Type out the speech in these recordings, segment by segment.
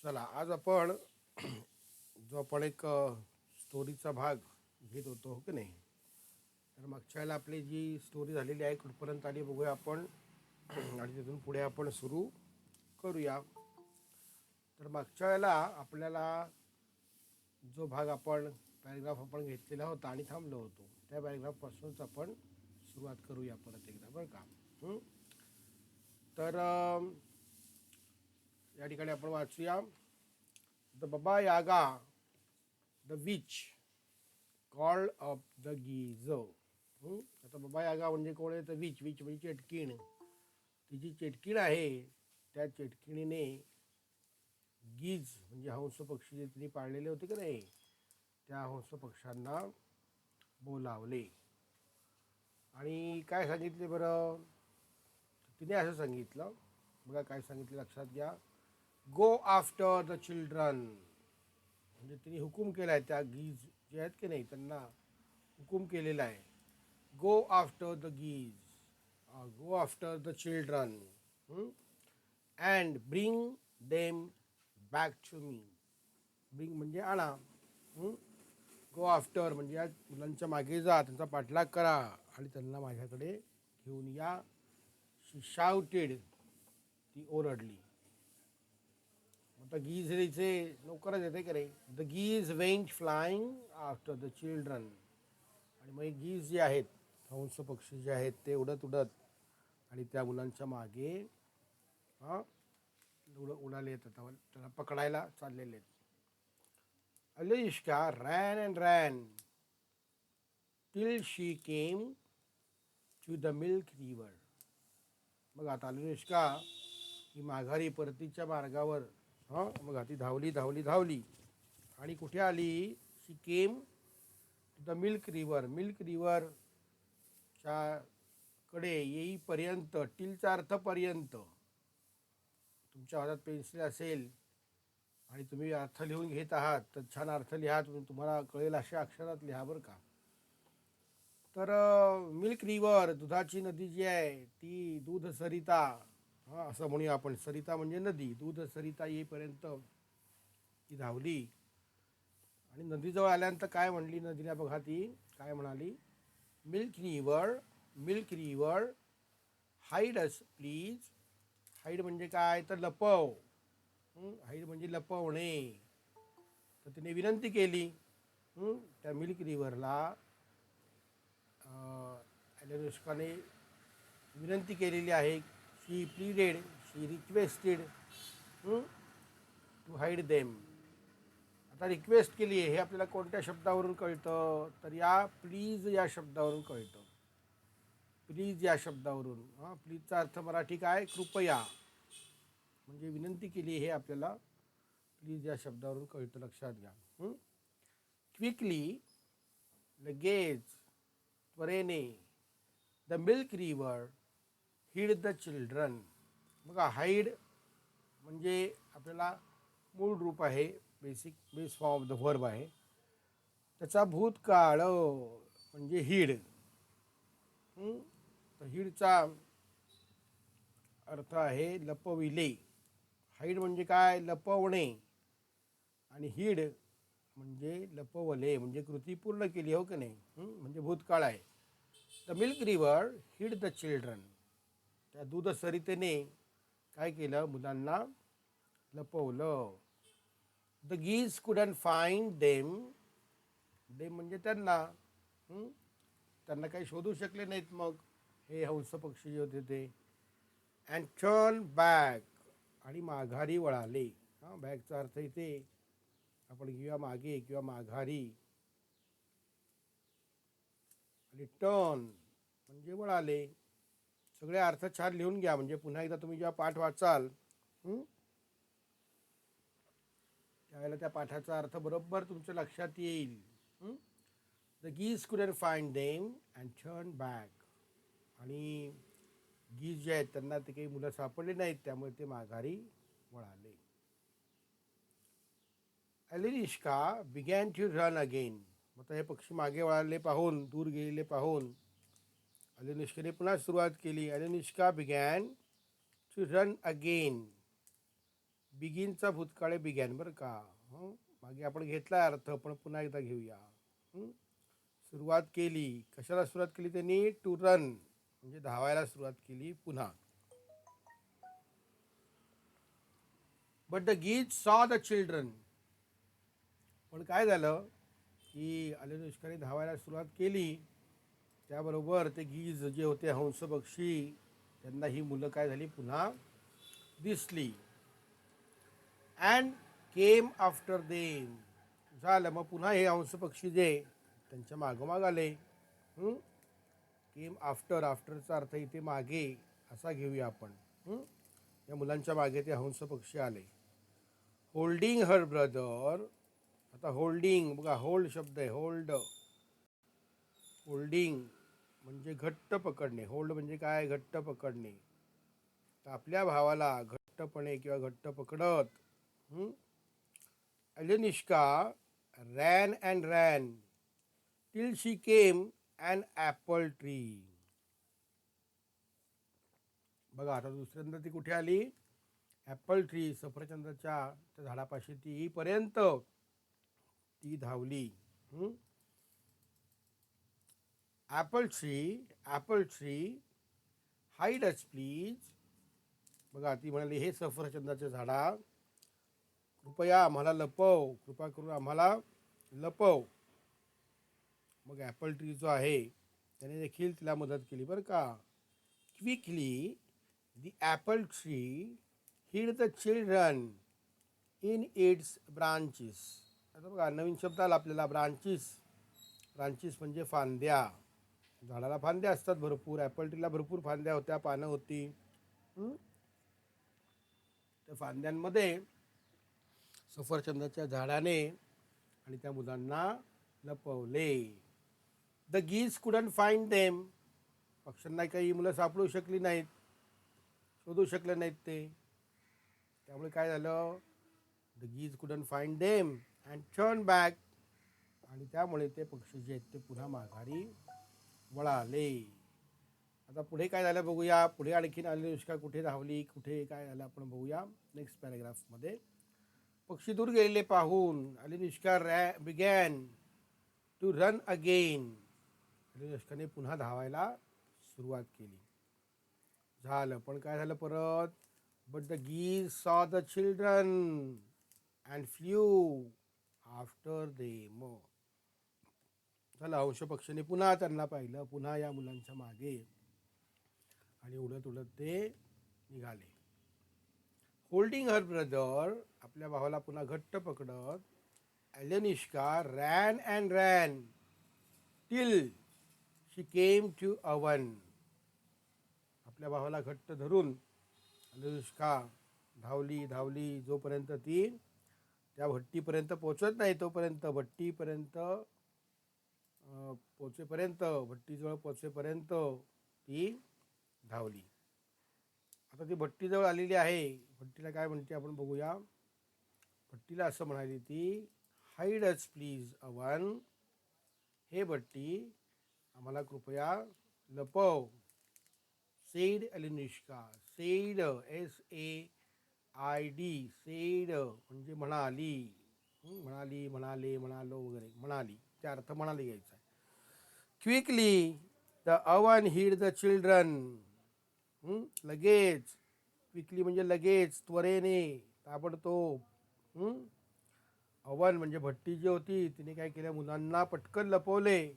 चला आज आपण जो आपण एक स्टोरीचा भाग घेत होतो हो की नाही. तर मागच्या वेळेला आपली जी स्टोरी झालेली आहे कुठपर्यंत आली बघूया आपण आणि तिथून पुढे आपण सुरू करूया. तर मागच्या वेळेला आपल्याला जो भाग आपण पॅरेग्राफ आपण घेतलेला होता आणि थांबलो होतो त्या पॅरेग्राफपासूनच आपण सुरुवात करूया परत एकदा बरं का. तर या ठिकाणी आपण वाचूया. The Baba Yaga the witch called up the geese. आता बाबा यागा म्हणजे कोण आहे तर विच विच म्हणजे चेटकीण. ती जी चेटकीण आहे त्या चेटकिणीने गीज म्हणजे हंस पक्षी जे तिने पाळलेले होते की नाही त्या हंस पक्ष्यांना बोलावले आणि काय सांगितले बरं. तिने असं सांगितलं बघा काय सांगितलं लक्षात घ्या. गो आफ्टर द चिल्ड्रन म्हणजे तिने हुकूम केला आहे त्या गीज जे आहेत की नाही त्यांना हुकूम केलेला आहे. Go after the geese, go after the children and bring them back to me. Bring म्हणजे आणा. गो आफ्टर म्हणजे या मुलांच्या मागे जा, त्यांचा पाठलाग करा आणि त्यांना माझ्याकडे घेऊन या. शी शाउटेड, ती ओरडली. आता गीज हे इथे लवकरच येते की नाही. The geese went flying after the children आणि मग गीज जे आहेत हंस पक्षी जे आहेत ते उडत उडत आणि त्या मुलांच्या मागे हां उडाले येतात त्याला पकडायला चाललेले आहेत. Alyonushka ran and ran till she came to the milk river. मग आता अलिश्का ही माघारी परतीच्या मार्गावर मग ती धावली धावली धावली आणि कुठे आली. She came to the milk river. Milk रिवरच्या कडे येईपर्यंत, टिलचा अर्थ पर्यंत. तुमच्या हातात पेन्सिल असेल आणि तुम्ही अर्थ लिहून घेत आहात तर छान अर्थ लिहा, तुम्हाला कळेल अशा अक्षरात लिहा बरं का. तर मिल्क रिवर दुधाची नदी जी आहे ती दूध सरिता असं म्हणूया आपण. सरिता म्हणजे नदी. दूध सरिता येईपर्यंत ती धावली आणि नदीजवळ आल्यानंतर काय म्हणली नदीला बघा. ती काय म्हणाली. Milk river hide us please. Hide म्हणजे काय तर लपव. हाईड म्हणजे लपवणे. तर तिने विनंती केली त्या मिल्क रिव्हरला. ॲलेनुष्काने विनंती केलेली आहे. She pleaded, she requested to hide them. आता रिक्वेस्ट केली आहे हे आपल्याला कोणत्या शब्दावरून कळतं तर या प्लीज या शब्दावरून कळतं. प्लीज या शब्दावरून. प्लीजचा अर्थ मराठी काय कृपया म्हणजे विनंती केली हे आपल्याला प्लीज या शब्दावरून कळतं. लक्षात घ्या. क्विकली लगेच त्वरेने the milk river hid the children. बघा हाईड म्हणजे आपल्याला मूळ रूप आहे, base form of the verb आहे. त्याचा भूतकाळ म्हणजे हिड. तर हिडचा अर्थ आहे लपविले. हाईड म्हणजे काय लपवणे आणि हिड म्हणजे लपवले म्हणजे कृती पूर्ण केली हो की नाही. म्हणजे भूतकाळ आहे. The milk river hid the children. त्या दूध सरितेने काय केलं मुलांना लपवलं. The geese couldn't find them. Them म्हणजे त्यांना. त्यांना काही शोधू शकले नाहीत मग हे हंस पक्षी जे होते ते. अँड टर्न बॅक आणि माघारी वळाले. बॅकचा अर्थ इथे आपण घेऊया मागे किंवा माघारी. आणि टर्न म्हणजे वळाले. सगळे अर्थ छान लिहून घ्या म्हणजे पुन्हा एकदा तुम्ही जेव्हा पाठ वाचाल त्यावेळेला त्या पाठाचा अर्थ बरोबर तुमच्या लक्षात येईल. The geese couldn't find them and turn back. आणि गीज जे आहेत त्यांना ते काही मुलं सापडले नाहीत त्यामुळे ते माघारी वळाले. अलिनिष्का बिगॅन टू रन अगेन. मग हे पक्षी मागे वळाले पाहून, दूर गेलेले पाहून अलिनिष्काने पुन्हा सुरुवात केली. अलिनिष्का बिगॅन टू रन अगेन. बिगिनचा भूतकाळ बिगॅन बरं का. मागे आपण घेतला अर्थ, पण पुन्हा एकदा घेऊया. सुरुवात केली, कशाला सुरुवात केली त्यांनी? टू रन, म्हणजे धावायला सुरुवात केली पुन्हा. But the geese saw the children. पण काय झालं की अनुष्काने धावायला सुरुवात केली, त्याबरोबर ते गीज जे होते हंस पक्षी, त्यांना ही मुलं काय झाली पुन्हा दिसली. And came after them. झालं, मग पुन्हा हे हंस पक्षी जे त्यांच्या मागोमाग आले. केम आफ्टर, आफ्टरचा अर्थ इथे मागे असा घेऊया आपण. या मुलांच्या मागे ते हंस पक्षी आले. Holding her brother. आता होल्डिंग बघा, होल्ड शब्द आहे, होल्ड. होल्डिंग म्हणजे घट्ट पकडणे. होल्ड म्हणजे काय? घट्ट पकडणे. तर आपल्या भावाला घट्टपणे किंवा घट्ट पकडत Alyonushka ran and ran till she came and apple tree. बघा, आता दुसऱ्यांदा ती कुठे आली? ॲपल ट्री, सफरचंदाच्या त्या झाडापाशी ती येईपर्यंत ती धावली. Apple tree hide us please. बघा, ती म्हणाली, हे सफरचंदाच्या झाडा, कृपया आम्हाला लपव, कृपा करून आम्हाला लपव. मग ॲपल ट्री जो आहे त्याने देखील तिला मदत केली बरं का. क्विकली द ॲपल ट्री हिड the children in its branches. आता बघा, नवीन शब्द आला आपल्याला, ब्रांचेस. ब्रांचेस म्हणजे फांद्या. झाडाला फांद्या असतात भरपूर. ॲपल ट्रीला भरपूर फांद्या होत्या, पानं होती. त्या फांद्यांमध्ये सफरचंदाच्या झाडाने आणि त्या मुलांना लपवले. The geese couldn't find them. पक्ष्यांना काही मुलं सापडू शकली नाहीत, शोधू शकले नाहीत ते. त्यामुळे काय झालं? The geese couldn't find them and turn back. आणि त्यामुळे ते पक्षी जे आहेत ते पुन्हा माघारी वळाले. आता पुढे काय झालं बघूया. पुढे आणखीन अनुष्का कुठे धावली, कुठे काय झालं आपण बघूया नेक्स्ट पॅराग्राफमध्ये. पक्षी दूर गेलेले पाहून Anushka began to run again. अनुष्काने पुन्हा धावायला सुरुवात केली. झालं, पण काय झालं परत? But the geese saw the children and flew after them. झालं, हंस पक्षीने पुन्हा त्यांना पाहिलं, पुन्हा या मुलांच्या मागे, आणि उडत उडत ते निघाले. होल्डिंग हर ब्रदर, आपल्या भावाला पुन्हा घट्ट पकडत, Alyonushka ran and ran till she came to oven. आपल्या भावाला घट्ट धरून अलेनिष्का धावली धावली, जोपर्यंत ती त्या भट्टीपर्यंत पोचत नाही तोपर्यंत, भट्टीपर्यंत पोचेपर्यंत, भट्टीजवळ पोचेपर्यंत ती धावली. आता ती भट्टीजवळ आलेली आहे. भट्टीला काय म्हणते आपण बघूया. भट्टीला असं म्हणाली ती, हाईड अस प्लीज अवन. हे भट्टी, आम्हाला कृपया लपव. सेड अलेनिष्का. सेड, SAID, सेड म्हणजे म्हणाली. म्हणाली, म्हणाले, म्हणालो वगैरे, म्हणाली, त्या अर्थ म्हणाली घ्यायचा आहे. क्विकली द अवन हिड द चिल्ड्रन. लगेच, क्विकली म्हणजे लगेच, त्वरेने, ताबडतोब. अवन म्हणजे भट्टी जी होती तिने काय केलं? मुलांना पटकन लपवले.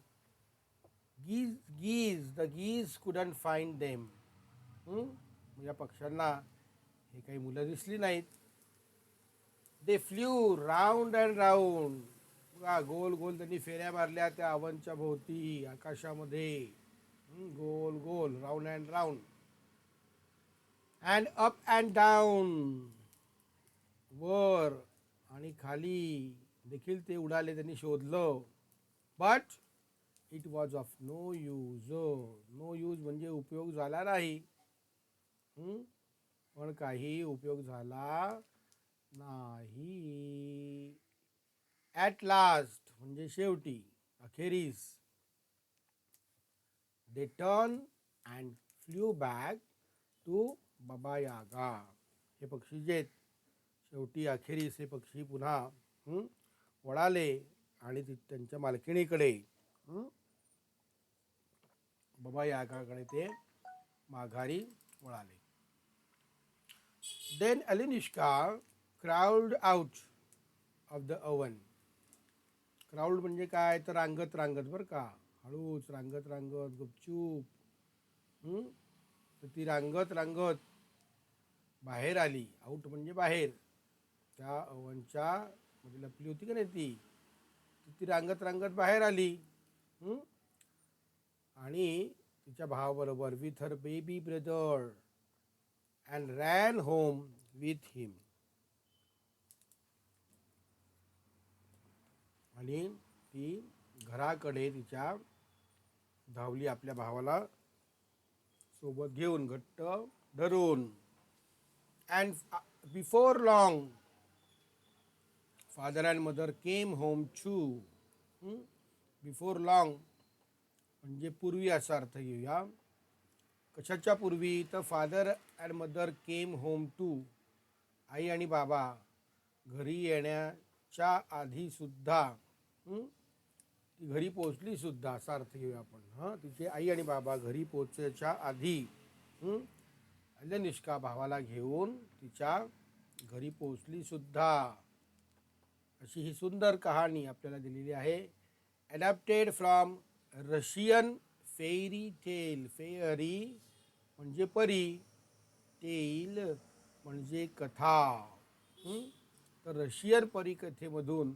The geese couldn't find them. या पक्ष्यांना हे काही मुलं दिसली नाहीत. They flew round and round. बघा, गोल गोल त्यांनी फेऱ्या मारल्या त्या अवनच्या भोवती आकाशामध्ये. गोल गोल, round and round. And up and down, वर आणि खाली देखील ते उडाले, त्यांनी शोधलं. But it was of no use. No use म्हणजे उपयोग झाला नाही. पण काही उपयोग झाला नाही. ॲट लास्ट म्हणजे शेवटी, अखेरीस. They turn and flew back to Baba Yaga. हे पक्षी जे आहेत शेवटी अखेरीस हे पक्षी पुन्हा वळाले आणि त्यांच्या मालकिणीकडे बाबा यागाकडे ते माघारी वळाले. Then Alyonushka crawled out of the oven. Crawled म्हणजे काय तर रांगत रांगत बरं का, हळूच रांगत रांगत गुपचूप तर ती रांगत रांगत बाहेर आली. आऊट म्हणजे बाहेर, त्या ओव्हनच्या मध्ये लपली होती का नाही ती रांगत रांगत बाहेर आली आणि तिच्या भावाबरोबर with her baby brother and ran home with him. आणि ती घराकडे तिच्या धावली, आपल्या भावाला सोबत घेऊन घट्ट धरून. And before long father and mother came home too. Before long म्हणजे पूर्वी असा अर्थ घेऊया. कशाच्या पूर्वी तर father and mother came home too, आई आणि बाबा घरी येण्याच्या आधीसुद्धा ती घरी पोचली सुद्धा असा अर्थ घेऊया आपण. तिचे आई आणि बाबा घरी पोचण्याच्या आधी अलिनिष्का भावाला घेऊन तिच्या घरी पोचली सुद्धा. अशी ही सुंदर कहाणी आपल्याला दिलेली आहे. Adapted from Russian fairy tale. Fairy म्हणजे परी, टेल म्हणजे कथा. तर रशियन परिकथेमधून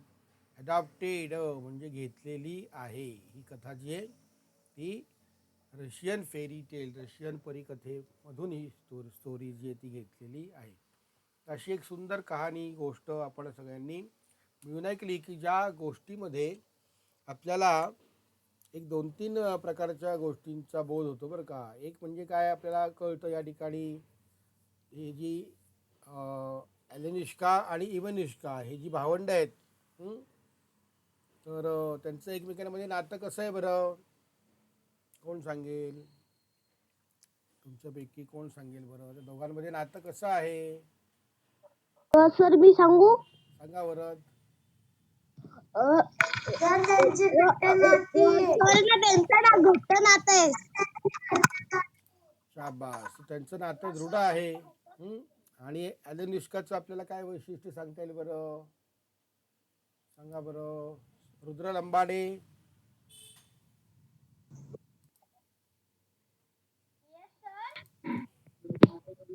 ॲडॉप्टेड म्हणजे घेतलेली आहे. ही कथा जी आहे ती रशियन फेरी टेल, रशियन परिकथेमधून ही स्टोरी जी आहे ती घेतलेली आहे. अशी एक सुंदर कहाणी, गोष्ट आपण सगळ्यांनी मिळून ऐकली की ज्या गोष्टीमध्ये आपल्याला एक 2-3 प्रकारच्या गोष्टींचा बोध होतो बरं का. एक म्हणजे काय आपल्याला कळतं या ठिकाणी, ही जी ॲलिनिष्का आणि इव्हनिष्का हे जी भावंड आहेत तर त्यांचं एकमेकांमध्ये नातं कसं आहे बरं, कोण सांगेल? तुमच्यापैकी कोण सांगेल बरं, त्या दोघांमध्ये नातं कसं आहे? सर मी सांगू? सांगा बरं. शाबास, त्यांचं नातं दृढ आहे. आणि ॲलिनिष्काचं आपल्याला काय वैशिष्ट्य सांगता येईल बरं, सांगा बरं रुद्र लंबाडे.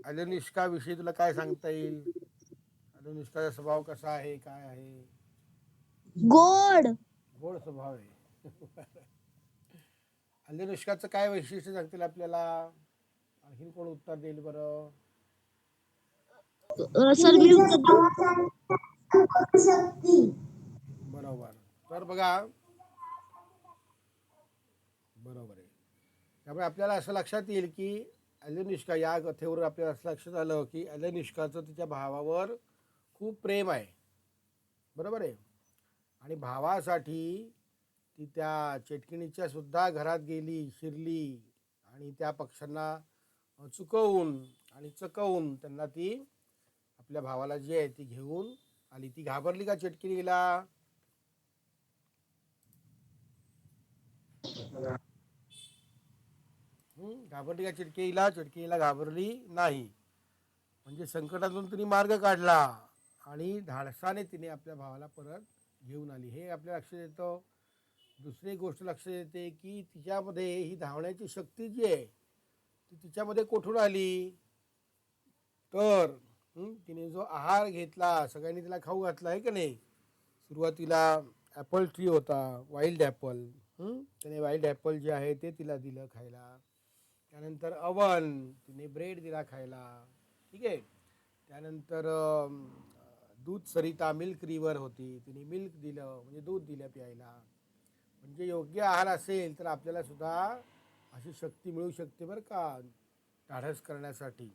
ॲलिनिष्का विषयी तुला काय सांगता येईल? ॲलिनिष्काचा स्वभाव कसा आहे, काय आहे? गोड. गोड स्वभाव आहे. ॲलिनिष्काचं काय वैशिष्ट्य सांगतील आपल्याला? आणखीन कोण उत्तर देईल बरं? सर मी बरोबर. तर बघा, बरोबर आहे. त्यामुळे आपल्याला असं लक्षात येईल की ॲलिनिष्का, या कथेवर आपल्याला असं लक्षात आलं की ॲलिनिष्काचं तिच्या भावावर खूप प्रेम आहे. बरोबर आहे. आणि भावासाठी ती त्या चेटकिणीच्या सुद्धा घरात गेली, शिरली आणि त्या पक्ष्यांना चुकवून आणि चकवून त्यांना ती आपल्या भावाला जी आहे ती घेऊन आली. ती घाबरली का चेटकिणीला? घाबरली का चिडकीला? चिडकीला घाबरली नाही. म्हणजे संकटातून तिने मार्ग काढला आणि धाडसाने तिने आपल्या भावाला परत घेऊन आली. हे आपल्या लक्षात येतं. दुसरी गोष्ट लक्षात येते की तिच्यामध्ये ही धावण्याची शक्ती जी आहे ती तिच्यामध्ये कुठून आली? तर तिने जो आहार घेतला, सगळ्यांनी तिला खाऊ घातला आहे की नाही. सुरुवातीला ॲपल ट्री होता, वाईल्ड ॲपल. त्याने वाईल्ड ॲपल जे आहे ते तिला दिलं खायला. त्यानंतर अवन, तिने ब्रेड दिला खायला. ठीक आहे. त्यानंतर दूध सरिता मिल्क रिवर होती, तिने मिल्क दिलं म्हणजे दूध दिलं प्यायला. म्हणजे योग्य आहार असेल तर आपल्याला सुद्धा अशी शक्ती मिळू शकते बरं का, धाडस करण्यासाठी.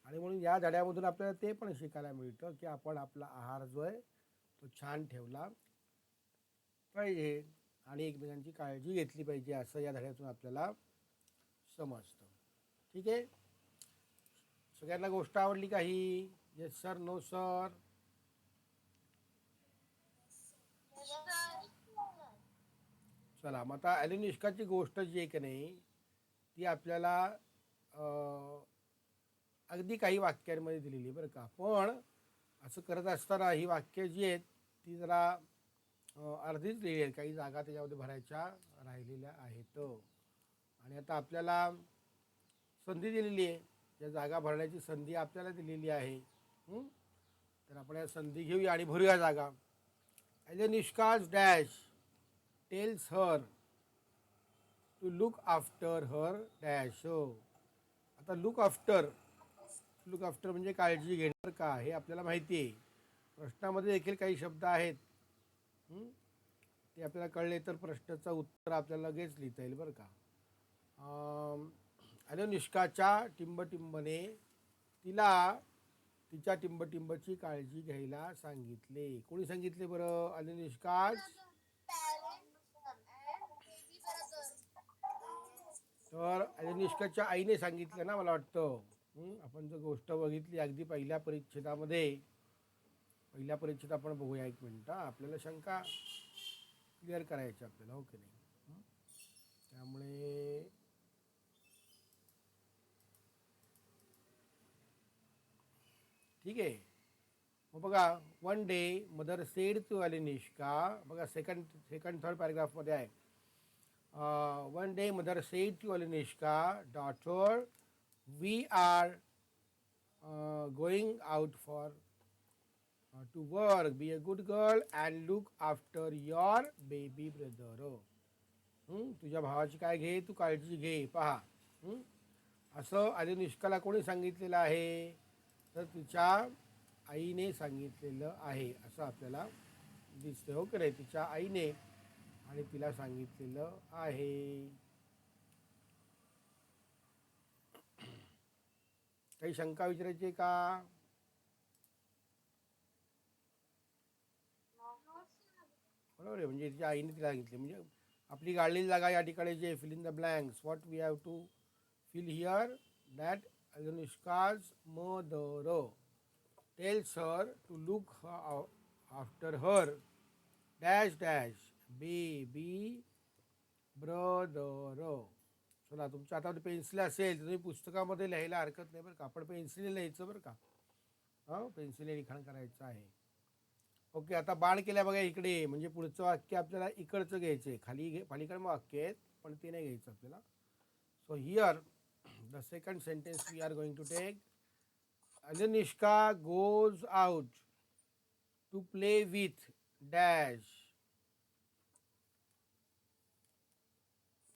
आणि म्हणून या धड्यामधून आपल्याला ते पण शिकायला मिळतं की आपण आपला आहार जो आहे तो छान ठेवला पाहिजे आणि एकमेकांची काळजी घेतली पाहिजे, असं या धड्यातून आपल्याला समजतं. ठीक आहे. सगळ्यांना गोष्ट आवडली का ही? Yes sir, no sir. चला मग आता ॲलिनिष्काची गोष्ट जी आहे की नाही ती आपल्याला अगदी काही वाक्यांमध्ये दिलेली आहे बरं का. पण असं करत असताना ही वाक्य जी आहेत ती जरा अर्धीच लिहिली आहेत, काही जागा त्याच्यामध्ये भरायच्या राहिलेल्या आहेत. आणि आता आपल्याला संधी दिलेली आहे, या जागा भरण्याची संधी आपल्याला दिलेली आहे. तर आपण या संधी घेऊया आणि भरूया जागा. Alyonushka's dash tells her to look after her dash. आता लुक आफ्टर म्हणजे काळजी घेणार का हे आपल्याला माहिती आहे. प्रश्नामध्ये देखील काही शब्द आहेत, ते आपल्याला कळले तर प्रश्नाचं उत्तर आपल्याला लगेच लिहिता येईल बरं का. ॲलिनिष्काच्या टिंबटिंबने तिला तिच्या टिंबटिंबची काळजी घ्यायला सांगितले. कोणी सांगितले बरं? ॲलिनिष्काज. तर ॲलिनिष्काच्या आईने सांगितलं ना मला वाटतं. आपण जर गोष्ट बघितली अगदी पहिल्या परिच्छेदामध्ये, पहिल्या परिच्छेद आपण बघूया. एक मिनिट, आपल्याला शंका क्लिअर करायची आपल्याला, हो की नाही. त्यामुळे ठीक आहे. मग बघा, one day mother said to Alyonushka. बघा सेकंड थर्ड पॅरेग्राफमध्ये आहे. One day mother said to Alyonushka, daughter, we are going out for to work. Be a good girl and look after your baby brother. तुझ्या भावाची काय घे, तू काळजी घे, पहा. असं ॲलिनिष्काला कोणी सांगितलेलं आहे? तर तिच्या आईने सांगितलेलं आहे असं आपल्याला दिसतं, हो की नाही. तिच्या आईने आणि तिला सांगितलेलं आहे. काही शंका विचारायची का? बरोबर आहे, म्हणजे तिच्या आईने तिला सांगितले. म्हणजे आपली गाळलेली जागा या ठिकाणी जे fill in the blanks, what we have to fill here, that Alyonushka's mother tells her to look after her dash dash baby brother. चला, तुमच्या हातामध्ये पेन्सिल असेल तर तुम्ही पुस्तकामध्ये लिहायला हरकत नाही बरं का. आपण पेन्सिलने लिहायचं बरं का. पेन्सिलने लिखाण करायचं आहे. ओके, आता बाण केल्या बघा इकडे, म्हणजे पुढचं वाक्य आपल्याला इकडचं घ्यायचं आहे. खालीकडे वाक्य आहेत पण ते नाही घ्यायचं आपल्याला. So here the second sentence we are going to take. Alyonushka goes out to play with dash.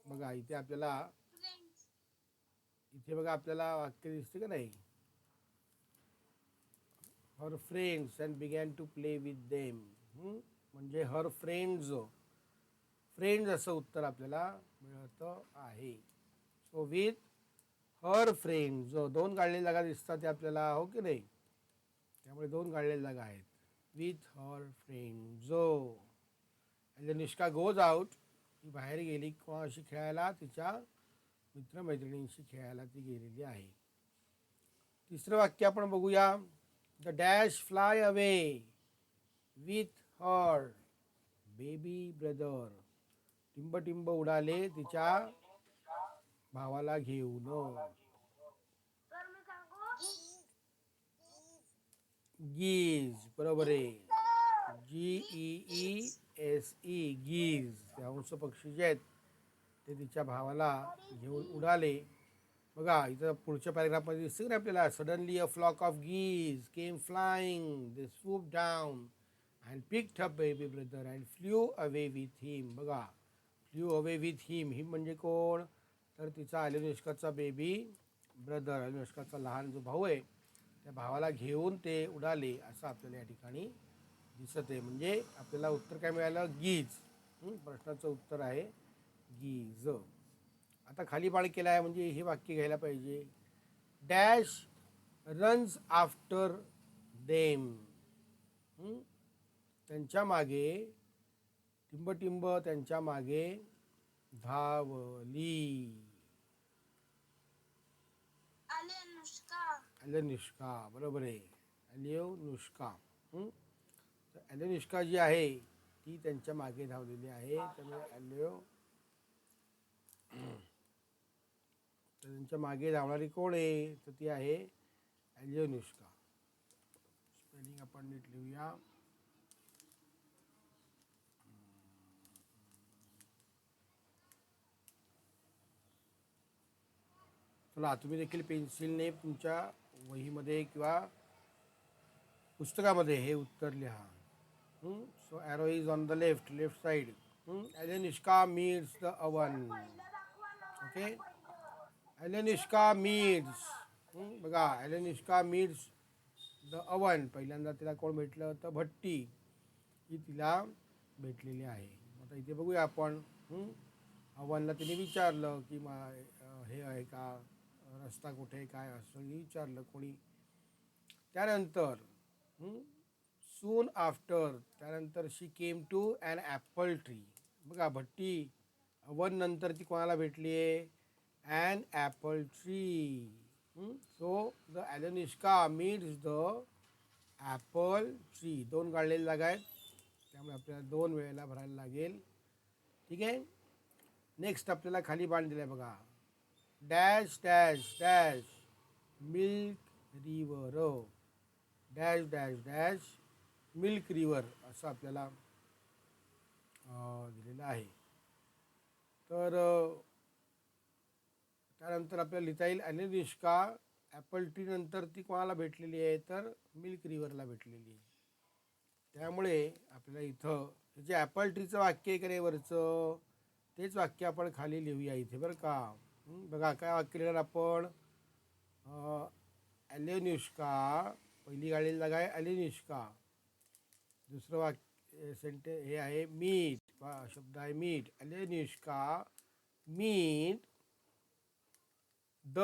बघा इथे आपल्याला, इथे बघा आपल्याला वाक्य दिसते का नाही, her friends and began to play with them. म्हणजे हर फ्रेंड्स असं उत्तर आपल्याला मिळतं आहे. सो विथ हर फ्रेंड्स, दोन गाळलेल्या जागा दिसतात ते आपल्याला, हो की नाही. त्यामुळे दोन गाळलेल्या जागा आहेत. With her friends. Alyonushka goes out, ती बाहेर गेली कोणाशी खेळायला, तिच्या मित्रमैत्रिणींशी खेळायला ती गेलेली आहे. तिसरं वाक्य आपण बघूया. The dash fly away with her baby brother. टिंब उडाले तिच्या भावाला घेऊन. गीज, बरोबर आहे. GEESE, गीज. ते हंस पक्षी जे आहेत ते तिच्या भावाला घेऊन उडाले. बघा इथं पुढच्या पॅरेग्राफमध्ये दिसतं ना आपल्याला, suddenly a flock of geese came flying, they swoop down and picked up baby brother and flew away with him. बघा, फ्ल्यू अवे विथ हिम म्हणजे कोण? तर तिचा ॲलिनिष्काचा बेबी ब्रदर, ॲलिनिष्काचा लहान जो भाऊ आहे त्या भावाला घेऊन ते उडाले असं आपल्याला या ठिकाणी दिसत आहे. म्हणजे आपल्याला उत्तर काय मिळालं? गीज. प्रश्नाचं उत्तर आहे गीज. आता खाली बाळ केला आहे म्हणजे हे वाक्य घ्यायला पाहिजे. Dash runs after them. त्यांच्या मागे, टिंब त्यांच्या मागे धावली. ॲलिनिष्का, बरोबर आहे. ॲलेनुष्का. तर ॲलेनुष्का जी आहे ती त्यांच्या मागे धावलेली आहे. त्यामुळे तर त्यांच्या मागे धावणारी कोण आहे, तर ती आहे ॲलेनुष्का. स्पेलिंग आपण नीट लिहूया. चला, तुम्ही देखील पेन्सिलने तुमच्या वहीमध्ये किंवा पुस्तकामध्ये हे उत्तर लिहा. So arrow is on the left side. Alenushka meets the oven. Okay, Alenushka meets. बघा, ॲलेनुष्का मीट्स द अवन. पहिल्यांदा तिला कोण भेटलं, तर भट्टी ही तिला भेटलेली आहे. आता इथे बघूया आपण. अवनला तिने विचारलं की हे आहे का, रस्ता कुठे काय, असं विचारलं कोणी. त्यानंतर सून आफ्टर, त्यानंतर she came to an apple tree. बघा, भट्टी अवन नंतर ती कोणाला भेटली आहे, an apple tree. So the Alenushka meets the apple tree. 2 काढलेली जागा आहेत, त्यामुळे आपल्याला 2 वेळेला भरायला लागेल. ठीक आहे. नेक्स्ट आपल्याला खाली बाण दिलं आहे बघा, dash dash dash milk river. Dash dash dash milk river असं आपल्याला दिलेलं आहे. तर त्यानंतर आपल्याला लिहिता येईल, ॲलेनुष्का ॲपल ट्री नंतर ती कोणाला भेटलेली आहे, तर मिल्क रिव्हरला भेटलेली आहे. त्यामुळे आपल्याला इथं जे ॲपल ट्रीचं वाक्य आहे का रे वरचं, तेच वाक्य आपण खाली लिहूया इथे बरं का. बघा काय वाक्य लिहिणार आपण, ॲलेनुष्का, पहिली गाडीला जागा आहे ॲलेनुष्का. दुसरं वाक्य हे आहे मीट, शब्द आहे meet. Alenushka meet the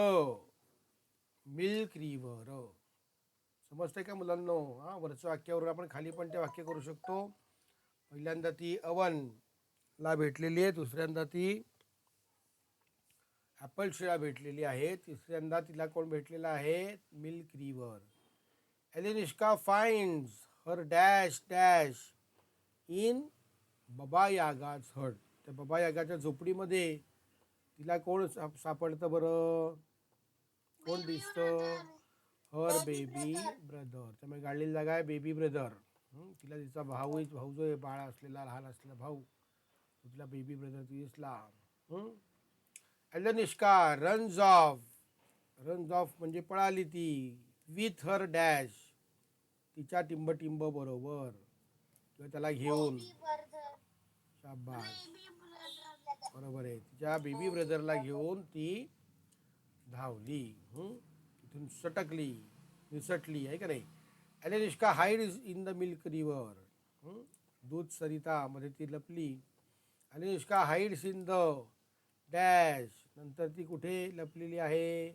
milk river. समजतंय का मुलांनो? वरच्या वाक्यावरून आपण खाली पण ते वाक्य करू शकतो. पहिल्यांदा ती अवनला भेटलेली आहे, दुसऱ्यांदा ती ॲपल ट्रीला भेटलेली आहे, तिसऱ्यांदा तिला कोण भेटलेला आहे, milk river. Alenushka finds her dash dash in Baba Yaga's हट. त्या बाबा यागाच्या झोपडीमध्ये तिला कोण सापडतं बरं, कोण दिसतं, हर बेबी ब्रदर. त्यामुळे गाडलेली जागा आहे बेबी ब्रदर. तिला तिचा भाऊ जो आहे, बाळ असलेला, लहान असलेला भाऊ, तिला बेबी ब्रदर दिसला. ॲलेनुष्का रन्स ऑफ. रन्स ऑफ म्हणजे पळाली ती, विथ हर डॅश, तिच्या टिंब बरोबर किंवा त्याला घेऊन. शाबास, बरोबर आहे, तिच्या बेबी ब्रदरला घेऊन ती धावली. तिथून सटकली, निसटली आहे का नाही. Alenushka hide in the milk river. दूध सरिता मध्ये ती लपली. Alenushka hides in the dash, नंतर ती कुठे लपलेली आहे,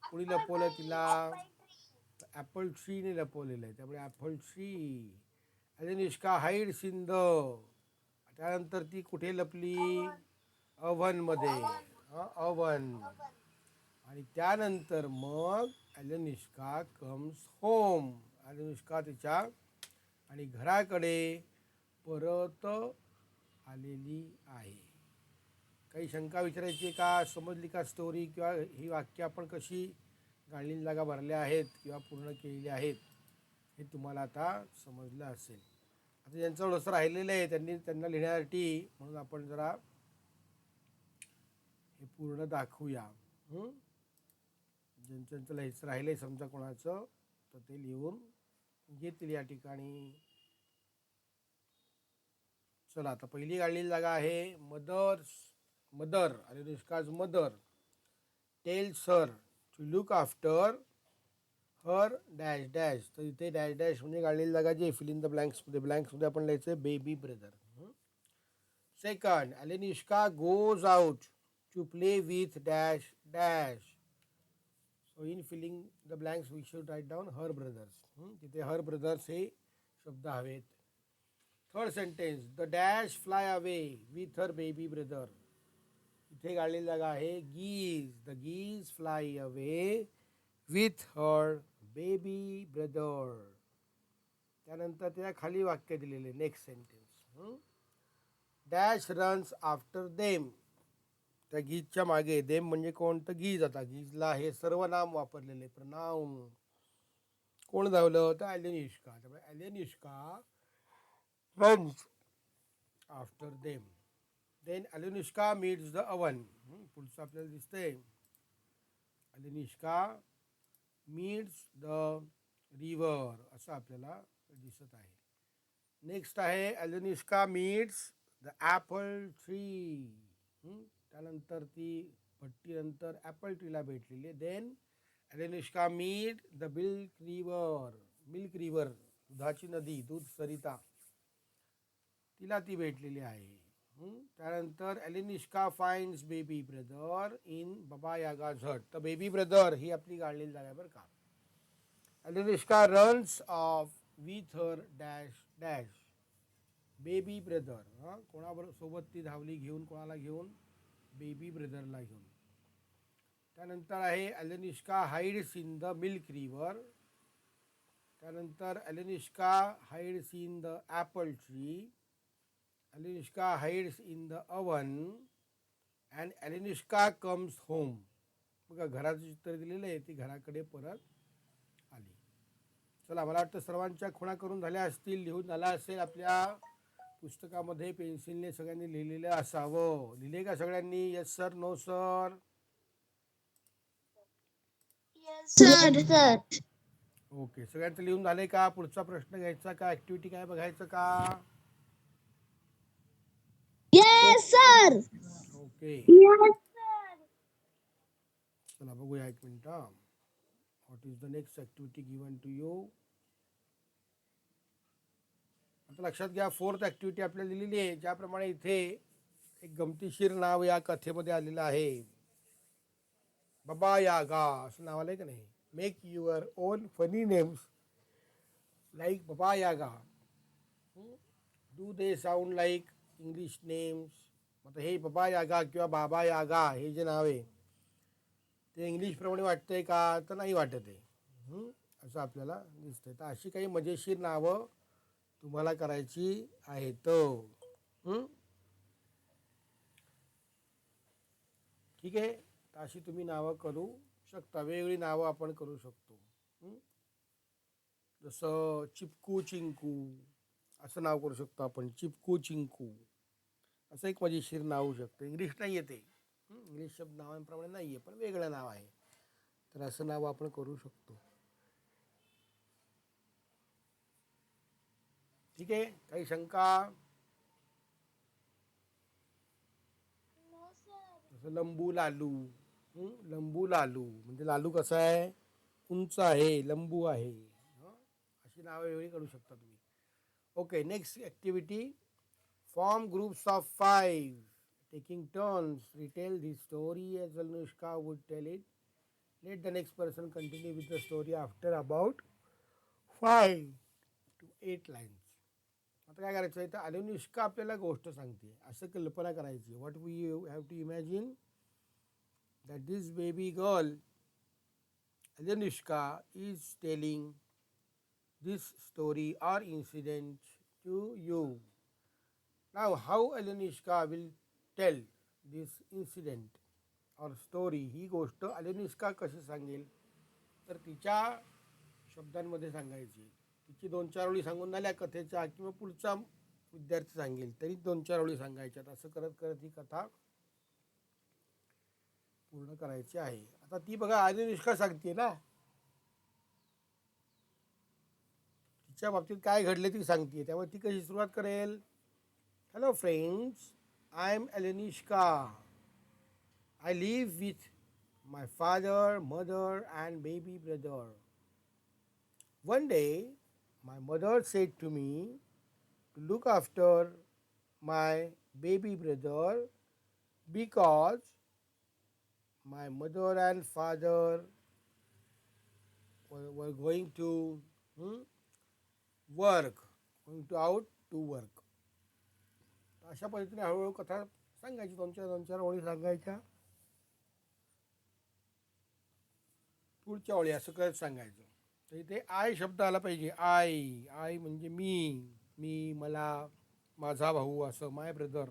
कुणी लपवलं तिला, ॲपल ट्रीने लपवलेलं आहे, त्यामुळे apple tree. Alenushka hides in the, त्यानंतर ती कुठे लपली, अव्हनमध्ये. अव्हन. आणि त्यानंतर मग ॲलेनुष्का कम्स होम. ॲलेनुष्का तिच्या आणि घराकडे परत आलेली आहे. काही शंका विचारायची आहे का, समजली का स्टोरी, किंवा ही वाक्य आपण कशी गाडलेली जागा भरल्या आहेत किंवा पूर्ण केलेली आहेत, हे तुम्हाला आता समजलं असेल. आता ज्यांचं थोडंसं राहिलेलं आहे त्यांना लिहिण्यासाठी म्हणून आपण जरा हे पूर्ण दाखवूया. ज्यांचं लिहायचं राहिलं आहे समजा कोणाचं, तर ते लिहून घेतील या ठिकाणी. चला, आता पहिली गाडलेली जागा आहे mother. Alenushka's mother tells her to look after her dash dash. तर इथे डॅश डॅश म्हणजे गाडलेली जागा जी फिल इन द ब्लँक्समध्ये आपण लिहायचं baby brother. Second, Alenushka goes out to play with dash dash. So in filling the blanks we should write down her brothers. तिथे हर ब्रदर्स हे शब्द हवेत. Third sentence, the dash fly away with her baby brother. इथे गाडलेली जागा आहे geese. The geese fly away with her baby brother. त्यानंतर त्या खाली वाक्य दिलेले next sentence. Dash runs after them. त्या गीजच्या मागे देम म्हणजे कोण तर गीज. आता गीजला हे सर्वनाम वापरलेले प्रनाउन. कोण धावलं तर ॲलेनिष्का. त्यामुळे Alenishka runs after them. Then Alenishka meets the oven. पुढचं आपल्याला दिसतंय ॲलेनिष्का मीट्स द रिव्हर असं आपल्याला दिसत आहे. नेक्स्ट आहे Alenishka meets the apple tree. त्यानंतर ती भट्टीनंतर ॲपल ट्रीला भेटलेली. Then Alenishka meet the milk river. Milk river दुधाची नदी, दूध सरिता, तिला ती भेटलेली आहे. त्यानंतर Alenishka finds baby brother in Baba Yaga झट. तर बेबी ब्रदर ही आपली गाळलेली जागा आहे बरं का. Alenishka runs off with her dash dash. Baby brother. कोणाबरोबर सोबत ती धावली घेऊन, कोणाला घेऊन, बेबी ब्रदरला घेऊन. त्यानंतर आहे Alenishka hides in the milk river. त्यानंतर Alenishka hides in the apple tree. Alenishka hides in the oven. And Alenishka comes home. बघा घराचं चित्र दिलेलं आहे, ती घराकडे परत आली. चला, मला वाटतं सर्वांच्या खुणा करून झाल्या असतील, लिहून झाला असेल. आपल्या पुस्तकामध्ये पेन्सिलने सगळ्यांनी लिहिलेलं असावं. लिहिले का सगळ्यांनी? Yes sir, no sir? Sir. Okay, सगळ्यांचं लिहून झाले का? पुढचा प्रश्न घ्यायचा का? ॲक्टिव्हिटी काय बघायचं का? Yes sir. Okay, yes sir. चला बघूया एक minute. What is the next activity given to you? आता लक्षात घ्या, फोर्थ ॲक्टिव्हिटी आपल्याला दिलेली आहे. ज्याप्रमाणे इथे एक गमतीशीर नाव या कथेमध्ये आलेलं आहे, बाबा यागा असं नाव आलंय का नाही. Make your on funny names like बाबा यागा. Do they sound like English names. आता हे बाबा यागा किंवा बाबा यागा हे जे नाव आहे ते इंग्लिशप्रमाणे वाटतंय का? तर नाही वाटत आहे. असं आपल्याला दिसतंय. तर अशी काही मजेशीर नावं तुम्हाला करायची आहेत. ठीक आहे, तर अशी तुम्ही नावं करू शकता. वेगवेगळी नावं आपण करू शकतो. जसं चिपकू चिंकू असं नाव करू शकतो आपण. चिपकू चिंकू असं एक मजेशीर नाव होऊ शकतं. इंग्लिश नाही आहे ते, इंग्लिश शब्द नावांप्रमाणे नाही आहे, पण वेगळं नाव आहे. तर असं नाव आपण करू शकतो. ठीक आहे, काही शंका? जसं लंबू लालू. लंबू लालू म्हणजे लालू कसा आहे? उंच आहे, लंबू आहे. अशी नावं वेगळी करू शकता तुम्ही. Okay, next activity. Form groups of 5 taking turns retell the story as Anushka would tell it. Let the next person continue with the story after about 5 to 8 lines. आता काय करायचं आहे, तर अनुष्का आपल्याला गोष्ट सांगते असं कल्पना करायची. What we have to imagine that this baby girl, Anushka, is telling this story or incident to you. Now, how Anushka will tell this incident or story? ही गोष्ट Anushka कशी सांगेल? तर तिच्या शब्दांमध्ये सांगायची. तिची 2-4 ओळी सांगून झाल्या कथेच्या, किंवा पुढचा विद्यार्थी सांगेल तरी 2-4 ओळी सांगायच्यात. असं करत करत ही कथा पूर्ण करायची आहे. आता ती बघा अनुष्का सांगते ना, तिच्या बाबतीत काय घडले ती सांगते. त्यामुळे ती कशी सुरुवात करेल? Hello friends, I am Anushka. I live with my father, mother and baby brother. One day, my mother said to me to look after my baby brother because my mother and father were going to work, going to out to work. अशा पद्धतीने हळूहळू कथा सांगायची. 2-4 ओळी सांगायच्या, पुढच्या ओळी असं करत सांगायचं. तर इथे आय शब्द आला पाहिजे. आय आय म्हणजे मी मला, माझा भाऊ, असं माय ब्रदर,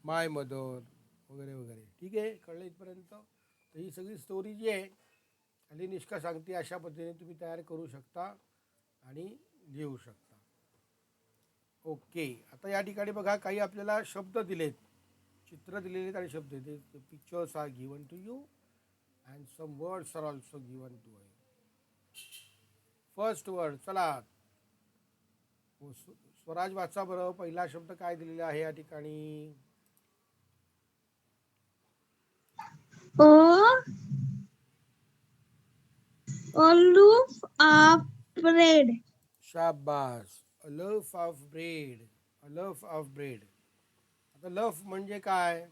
माय मदर वगैरे वगैरे. ठीक आहे, कळलं इथपर्यंत? तर ही सगळी स्टोरी जी आहे खाली निष्का सांगते अशा पद्धतीने तुम्ही तयार करू शकता आणि लिहू शकता. ओके, आता या ठिकाणी बघा काही आपल्याला शब्द दिलेत, चित्र दिलेले आहेत आणि शब्द दिलेत. Pictures are given to you and some words are also given to you. First word, चला स्वराज वाचा बरं. पहिला शब्द काय दिलेला आहे या ठिकाणी? O loaf of bread. शाबास, a loaf of bread. A loaf of bread. आता लफ म्हणजे काय?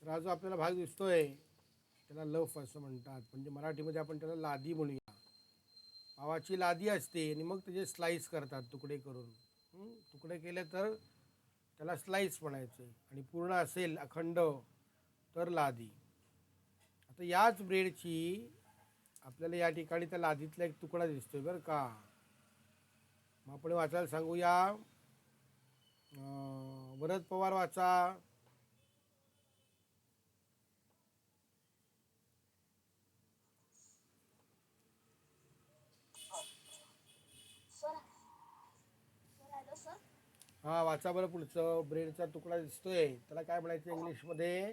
तर हा जो आपल्याला भाग दिसतोय त्याला लफ असं म्हणतात. म्हणजे मराठीमध्ये आपण त्याला लादी म्हणूया. पावाची लादी असते आणि मग त्याचे स्लाईस करतात तुकडे करून. तुकडे केले तर त्याला स्लाईस म्हणायचे आणि पूर्ण असेल अखंड तर लादी. आता याच ब्रेडची आपल्याला या ठिकाणी त्या लादीतला एक तुकडा दिसतोय बरं का. मग आपण वाचायला सांगूया. वरद पवार वाचा. हा, वाचा बरं पुढचं. ब्रेडचा तुकडा दिसतोय त्याला काय म्हणायचं इंग्लिशमध्ये?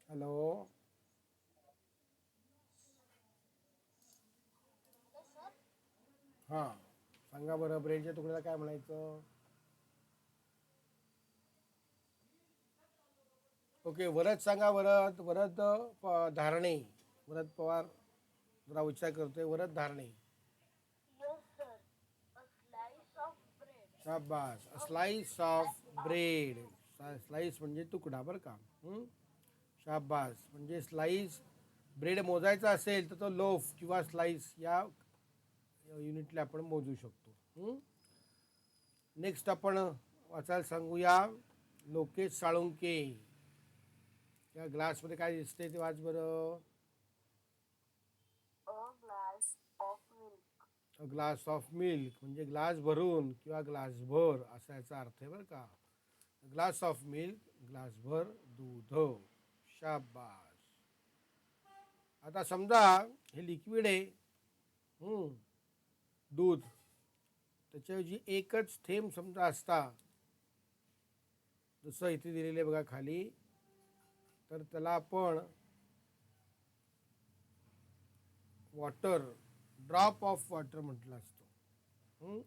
हॅलो, हां सांगा बरं, ब्रेडच्या तुकड्याला काय म्हणायचं? ओके, वरद सांगा. वरद वरद धारणे. वरद पवार जरा उच्चार करतोय. वरद धारणे. शाबास, a slice of bread. Slice म्हणजे तुकडा बरं का. शाबास, म्हणजे स्लाइस. ब्रेड मोजायचा असेल तर तो लोफ किंवा स्लाइस या युनिटला आपण मोजू शकतो. नेक्स्ट आपण वाचायला सांगूया. लोकेश साळुंके. या ग्लासमध्ये काय दिसते ते वाच बरं. अ ग्लास ऑफ मिल्क म्हणजे ग्लास भरून किंवा ग्लासभर असा याचा अर्थ आहे बरं का. ग्लास ऑफ मिल्क, ग्लासभर दूध. शाबास. आता समजा हे लिक्विड आहे, दूध. त्याच्याऐवजी एकच थेंब समजा असता, जसं इथे दिलेले बघा खाली, तर त्याला आपण वॉटर, ड्रॉप ऑफ वॉटर म्हटलं असतं.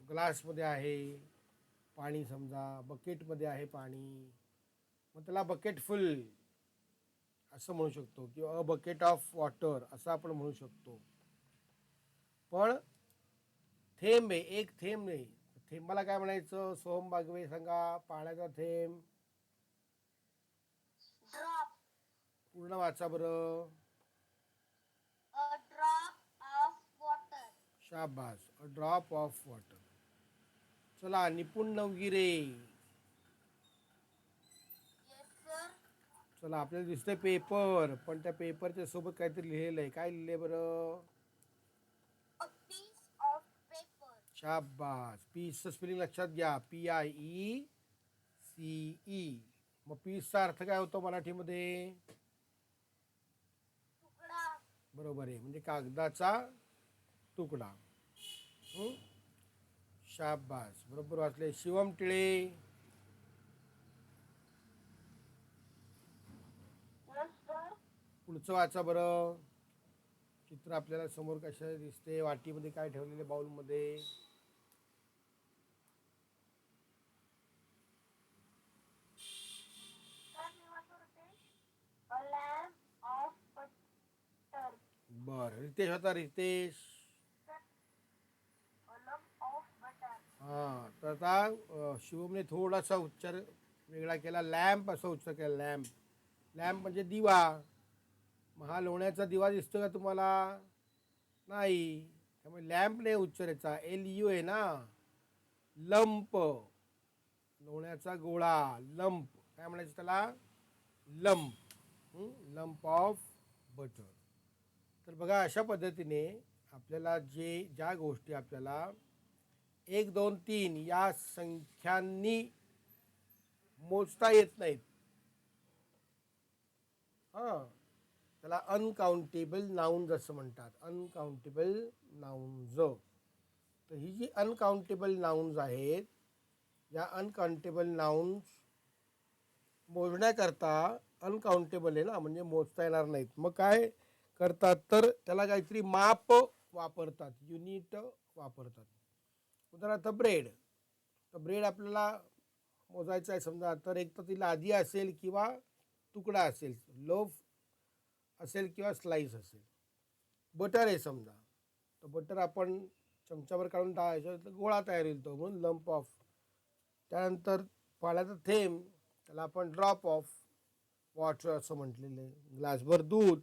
ग्लासमध्ये आहे पाणी, समजा बकेटमध्ये आहे पाणी, मग त्याला बकेट फुल असं म्हणू शकतो किंवा अ बकेट ऑफ वॉटर असं आपण म्हणू शकतो. पण थेंब आहे, एक थेंब नाही. थेंबाला काय म्हणायचं? सोहम बागवे सांगा. पाण्याचा थेंब पूर्ण वाचा बरं. शाबास, अ ड्रॉप ऑफ वॉटर. चला, निपुण नवगिरे. चला, आपल्याला दिसतंय पेपर, पण त्या पेपरच्या सोबत काहीतरी लिहिलेलं आहे. काय लिहिलंय बरं? शाबास, पीसचं स्पेलिंग लक्षात घ्या. PIECE. मग पीसचा अर्थ काय होतो मराठीमध्ये? बरोबर आहे, म्हणजे कागदाचा तुकडा. शाबास, बरोबर वाचले. शिवम टिळे. पुढचं वाचा बरं. चित्र आपल्याला समोर कशा दिसते? वाटीमध्ये काय ठेवलेले? बाउलमध्ये बर, रितेश होता. रितेश. हां, तर आता शिवमने थोडासा उच्चार वेगळा केला. लॅम्प असा उच्चार केला. लॅम्प. लॅम्प म्हणजे दिवा. मग हा लोण्याचा दिवा दिसतो का तुम्हाला? नाही. त्यामुळे लॅम्प नाही उच्चारायचा. LU आहे ना. लंप, लोण्याचा गोळा. लंप काय म्हणायचं त्याला? Lump, lump of butter. तर बघा अशा पद्धतीने आपल्याला ज्या गोष्टी आपल्याला 1, 2, 3 या संख्यांनी मोजता येत नाहीत, हां, त्याला अनकाउंटेबल नाउन्स असं म्हणतात. Uncountable nouns. तर ही जी अनकाउंटेबल नाउन्स आहेत, या अनकाउंटेबल नाउन्स मोजण्याकरता, अनकाउंटेबल आहे ना, म्हणजे मोजता येणार नाहीत, मग काय करतात, तर त्याला काहीतरी माप वापरतात, युनिट वापरतात. उदाहरणार्थ ब्रेड. तर ब्रेड आपल्याला मोजायचं आहे समजा, तर एक तर ती लादी असेल किंवा तुकडा असेल, लोफ असेल किंवा स्लाइस असेल. बटर आहे समजा, तर बटर आपण चमच्यावर काढून टाकायचं तर गोळा तयार होईल, तो म्हणून लंप ऑफ. त्यानंतर पाण्याचा थेंब, त्याला आपण ड्रॉप ऑफ वॉटर असं म्हटलेलं आहे. ग्लासभर दूध,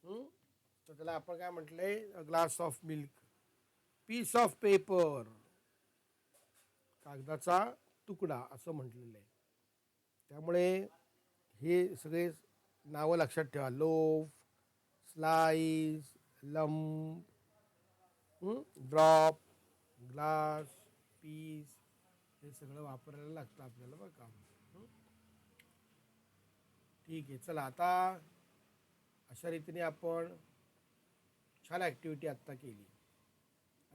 तर त्याला आपण काय म्हटलं आहे, glass of milk. Piece of paper, कागदाचा तुकडा असं म्हटलेलं आहे. त्यामुळे हे सगळे नावं लक्षात ठेवा. Loaf, slice, lump, drop, glass, piece, हे सगळं वापरायला लागतं आपल्याला बरं का. ठीक आहे, चला आता अशा रीतीने आपण छान ॲक्टिव्हिटी आत्ता केली.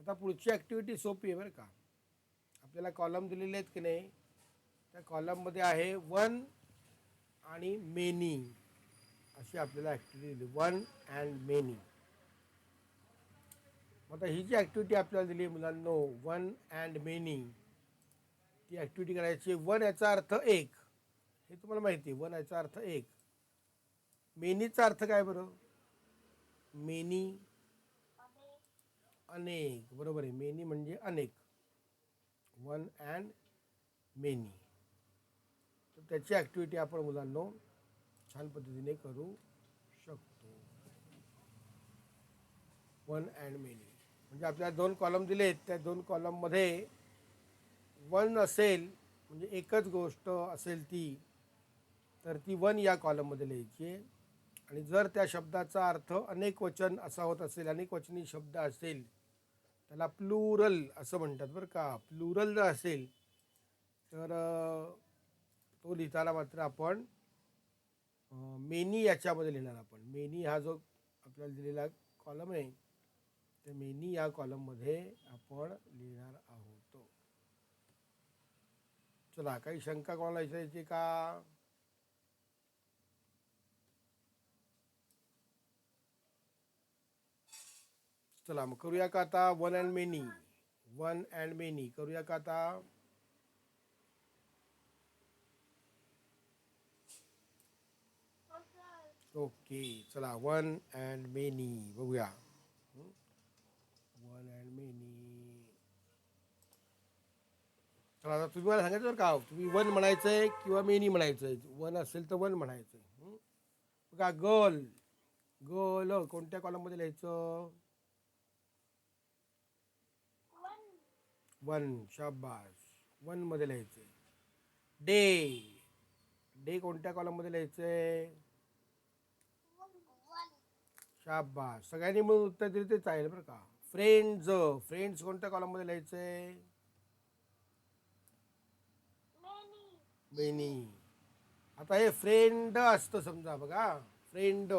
आता पुढची ॲक्टिव्हिटी सोपी आहे बरं का. आपल्याला कॉलम दिलेले आहेत की नाही, त्या कॉलममध्ये आहे वन आणि मेनी अशी आपल्याला ॲक्टिव्हिटी दिली. One and many. आता ही जी ॲक्टिव्हिटी आपल्याला दिली मुलांनो, वन अँड मेनी, ती ॲक्टिव्हिटी करायची. वन याचा अर्थ एक, हे तुम्हाला माहिती आहे. वन याचा अर्थ एक. मेनीचा अर्थ काय बरं? मेनी अनेक, बरोबर आहे. मेनी म्हणजे अनेक. One and many. तर त्याची ॲक्टिव्हिटी आपण मुलांनो छान पद्धतीने करू शकतो. वन अँड मेनी म्हणजे आपल्याला 2 कॉलम दिले आहेत, त्या 2 कॉलममध्ये वन असेल म्हणजे एकच गोष्ट असेल ती, तर ती वन या कॉलममध्ये लिहायची. आणि जर त्या शब्दाचा अर्थ अनेक वचन असा होत असेल, अनेक वचनी शब्द असेल, त्याला प्लुरल असं म्हणतात बरं का. प्लुरल जर असेल तर तो लिहिताना मात्र आपण मेनी याच्यामध्ये लिहिणार. आपण मेनी हा जो आपल्याला दिलेला कॉलम आहे, त्या मेनी या कॉलममध्ये आपण लिहिणार आहोत. चला, काही शंका कोणाला विचारायची का? चला मग करूया का आता one and many. One and many करूया का आता? ओके, चला वन अँड मेनी बघूया. One and many. चला आता तुम्ही मला सांगायचं बरं का, तुम्ही वन म्हणायचं आहे किंवा मेनी म्हणायचं आहे. वन असेल तर वन म्हणायचं आहे. बघा, गर्ल. गर्ल कोणत्या कॉलममध्ये लिहायचं? वन. शाबास, वनमध्ये लिहायचं आहे. डे. डे कोणत्या कॉलममध्ये लिहायचं आहे? शाबास, सगळ्यांनी मिळून उत्तर दिलं ते चालेल बरं का. फ्रेंड्स. फ्रेंड्स कोणत्या कॉलममध्ये लिहायचं आहे? मेनी. आता हे फ्रेंड असतं समजा, बघा फ्रेंड,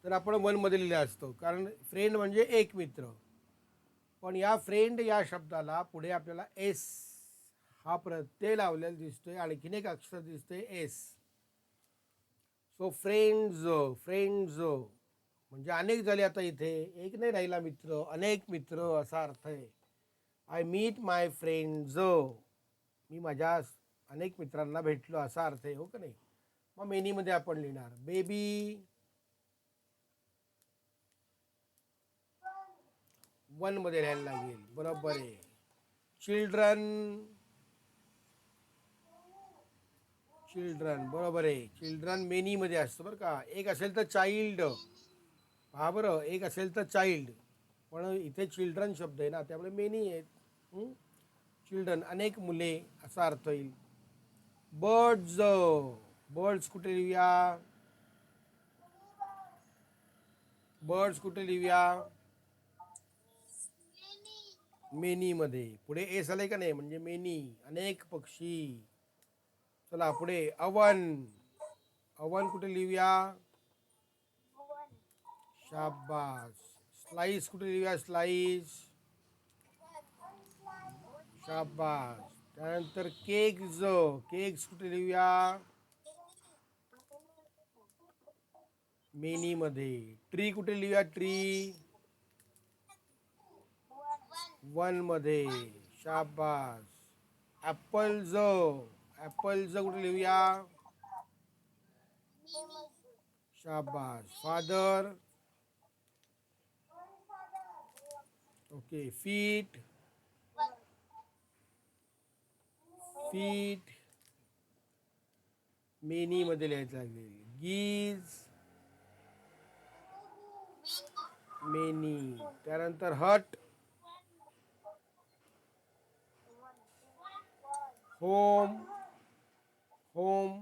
तर आपण वनमध्ये लिहिलं असतं, कारण फ्रेंड म्हणजे एक मित्र. पण या फ्रेंड या शब्दाला पुढे आपल्याला एस हा प्रत्यय लावलेला दिसतोय, आणखीन एक अक्षर दिसतंय एस. So friends. फ्रेंड्स म्हणजे अनेक झाले. आता इथे एक नाही राहिला मित्र, अनेक मित्र असा अर्थ आहे. आय मीट माय फ्रेंड्स, मी माझ्या अनेक मित्रांना भेटलो असा अर्थ आहे, हो का नाही? मग मेनीमध्ये आपण लिहिणार बेबी. वनमध्ये लिहायला लागेल, बरोबर आहे. चिल्ड्रन. चिल्ड्रन बरोबर आहे. चिल्ड्रन मेनीमध्ये असतं बरं का. एक असेल तर चाइल्ड, पहा बरं, एक असेल तर चाइल्ड, पण इथे चिल्ड्रन शब्द आहे ना, त्यामुळे मेनी आहेत. चिल्ड्रन अनेक मुले असा अर्थ येईल. बर्ड्स. बर्ड्स कुठे लिहूया? बर्ड्स कुठे लिहूया? मेनी मध्ये. पुढे एस आले का नाही, म्हणजे मेनी, अनेक पक्षी. चला पुढे अवन. अवन कुठे लिहूया? शाबास. स्लाइस कुठे लिहूया? स्लाइस. शाबास. त्यानंतर केक्स. केक्स कुठे लिहूया? मेनी मध्ये. ट्री कुठे लिहूया? ट्री वन मध्ये. शाबास. ॲपल्स. ॲपल्स कुठे लिहूया? शाबास. Father. Okay. Feet. Feet many मध्ये लिहायचं लागेल. गीज मेनी. त्यानंतर हट. होम. होम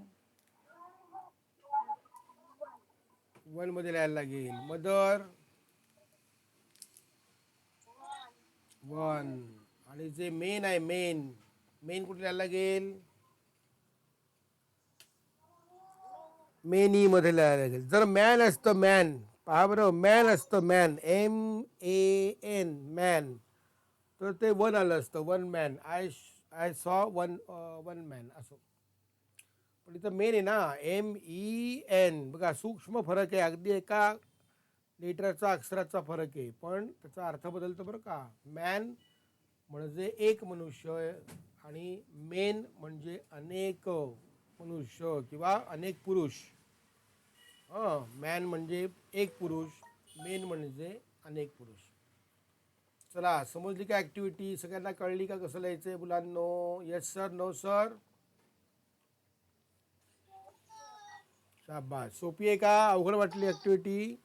वन मध्ये लिहायला लागेल. Mother one. आणि जे मेन आहे, मेन, मेन कुठे लिहायला लागेल? मेनी मध्ये लिहायला लागेल. जर मॅन असतं, मॅन, पहा बरं, मॅन असतं, मॅन, MAN, मॅन, तर ते वन आलं असतं, one man. I saw one one man असं. पण इथं मेन आहे ना, MEN. बघा, सूक्ष्म फरक आहे, अगदी एका लेटरचा, अक्षराचा फरक आहे, पण त्याचा अर्थ बदलतो बरं का. मॅन म्हणजे एक मनुष्य आणि मेन म्हणजे अनेक मनुष्य किंवा अनेक पुरुष. मॅन म्हणजे एक पुरुष, मेन म्हणजे अनेक पुरुष. चला, समजली का ॲक्टिव्हिटी? सगळ्यांना कळली का कसं लिहायचं आहे मुलांनो? Yes sir, no sir? शाबास. सोपी आहे का अवघड वाटली ॲक्टिव्हिटी?